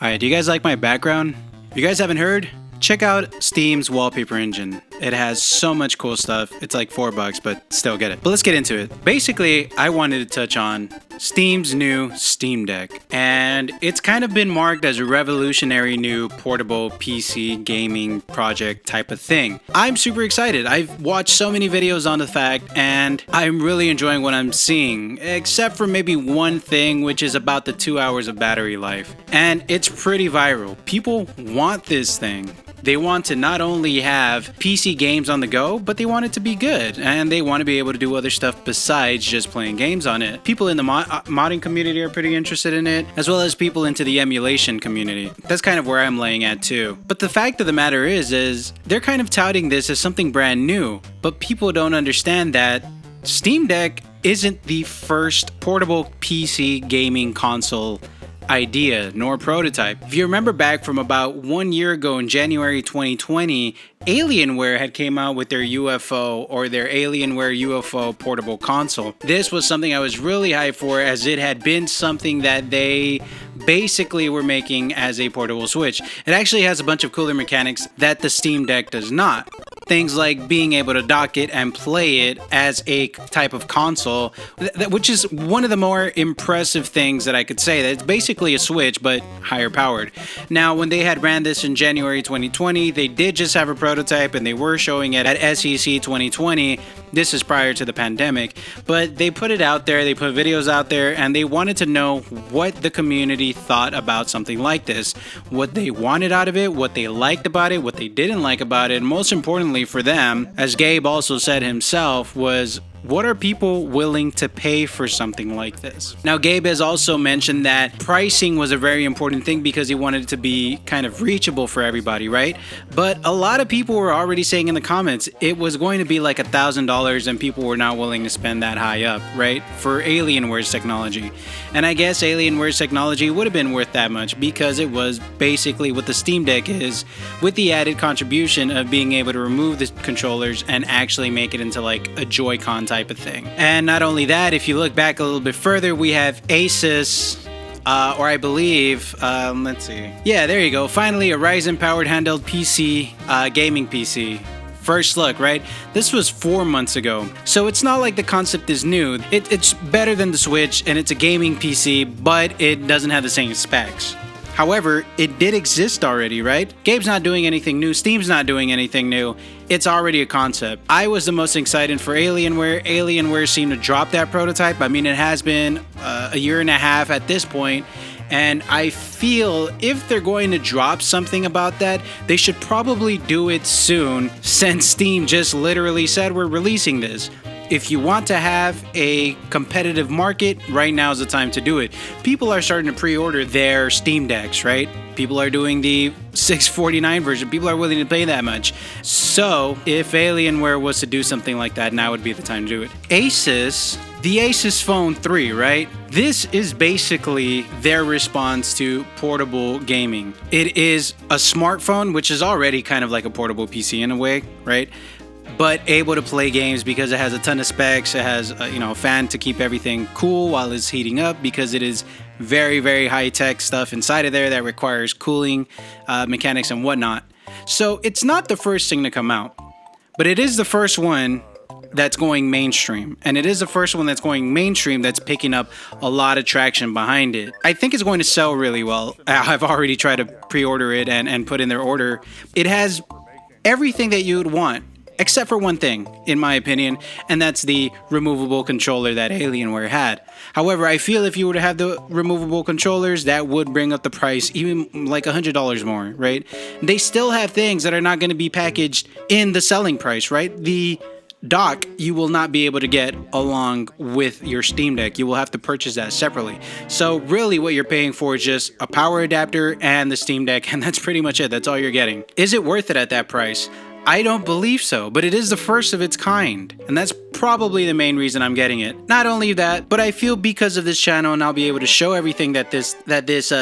Alright, do you guys like my background? If you guys haven't heard, check out Steam's wallpaper engine. It has so much cool stuff. It's like $4, but still get it. But let's get into it. Basically, I wanted to touch on Steam's new Steamdeck. And it's kind of been marked as a revolutionary new portable PC gaming project type of thing. I'm super excited. I've watched so many videos on the fact, and I'm really enjoying what I'm seeing, except for maybe one thing, which is about the 2 hours of battery life. And it's pretty viral. People want this thing. They want to not only have PC games on the go, but they want it to be good, and they want to be able to do other stuff besides just playing games on it. People in the modding community are pretty interested in it, as well as people into the emulation community. That's kind of where I'm laying at too. But the fact of the matter is they're kind of touting this as something brand new, but people don't understand that Steamdeck isn't the first portable PC gaming console idea nor prototype. If you remember back from about 1 year ago in January 2020, Alienware had came out with their UFO or their Alienware UFO portable console. This was something I was really hyped for, as it had been something that they basically were making as a portable Switch. It actually has a bunch of cooler mechanics that the Steamdeck does not. Things like being able to dock it and play it as a type of console, which is one of the more impressive things that I could say. That it's basically a Switch, but higher powered. Now, when they had ran this in January 2020, they did just have a prototype, and they were showing it at SEC 2020. This is prior to the pandemic, but they put it out there, they put videos out there, and they wanted to know what the community thought about something like this, what they wanted out of it, what they liked about it, what they didn't like about it, and most importantly for them, as Gabe also said himself, was what are people willing to pay for something like this? Now, Gabe has also mentioned that pricing was a very important thing because he wanted it to be kind of reachable for everybody, right? But a lot of people were already saying in the comments it was going to be like $1,000, and people were not willing to spend that high up, right? For Alienware's technology. And I guess Alienware's technology would have been worth that much because it was basically what the Steam Deck is, with the added contribution of being able to remove the controllers and actually make it into like a Joy-Con type of thing. And not only that, if you look back a little bit further, we have Asus, or I believe, let's see. Yeah, there you go. Finally, a Ryzen powered handheld PC, gaming PC. First look, right? This was 4 months ago. So it's not like the concept is new. It's better than the Switch, and it's a gaming PC, but it doesn't have the same specs. However, it did exist already, right? Gabe's not doing anything new. Steam's not doing anything new. It's already a concept. I was the most excited for Alienware. Alienware seemed to drop that prototype. I mean, it has been a year and a half at this point. And I feel if they're going to drop something about that, they should probably do it soon, since Steam just literally said we're releasing this. If you want to have a competitive market, right now is the time to do it. People are starting to pre-order their Steam Decks, right? People are doing the $649 version. People are willing to pay that much. So if Alienware was to do something like that, now would be the time to do it. Asus, the Asus Phone 3, right? This is basically their response to portable gaming. It is a smartphone, which is already kind of like a portable PC in a way, right? But able to play games because it has a ton of specs. It has a fan to keep everything cool while it's heating up, because it is very, very high-tech stuff inside of there that requires cooling mechanics and whatnot. So it's not the first thing to come out, but it is the first one that's going mainstream. And it is the first one that's going mainstream that's picking up a lot of traction behind it. I think it's going to sell really well. I've already tried to pre-order it and put in their order. It has everything that you would want, except for one thing, in my opinion, and that's the removable controller that Alienware had. However, I feel if you were to have the removable controllers, that would bring up the price even like $100 more, right? They still have things that are not going to be packaged in the selling price, right? The dock you will not be able to get along with your Steam Deck. You will have to purchase that separately. So really what you're paying for is just a power adapter and the Steam Deck, and that's pretty much it. That's all you're getting. Is it worth it at that price? I don't believe so, but it is the first of its kind, and that's probably the main reason I'm getting it. Not only that, but I feel because of this channel, and I'll be able to show everything that this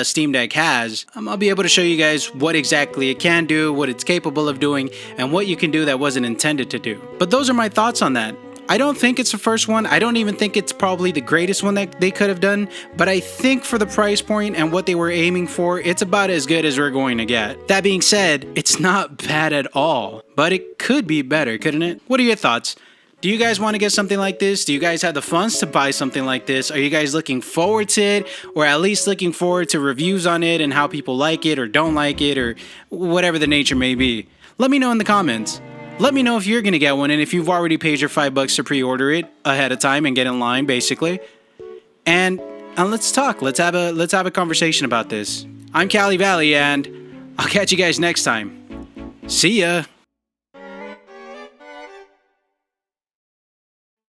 Steam Deck has, I'll be able to show you guys what exactly it can do, what it's capable of doing, and what you can do that wasn't intended to do. But those are my thoughts on that. I don't think it's the first one. I don't even think it's probably the greatest one that they could have done, but I think for the price point and what they were aiming for, it's about as good as we're going to get. That being said, it's not bad at all, but it could be better, couldn't it? What are your thoughts? Do you guys want to get something like this? Do you guys have the funds to buy something like this? Are you guys looking forward to it, or at least looking forward to reviews on it and how people like it or don't like it, or whatever the nature may be? Let me know in the comments. Let me know if you're going to get one and if you've already paid your $5 to pre-order it ahead of time and get in line, basically. And let's talk. Let's have a conversation about this. I'm Cali Valley, and I'll catch you guys next time. See ya.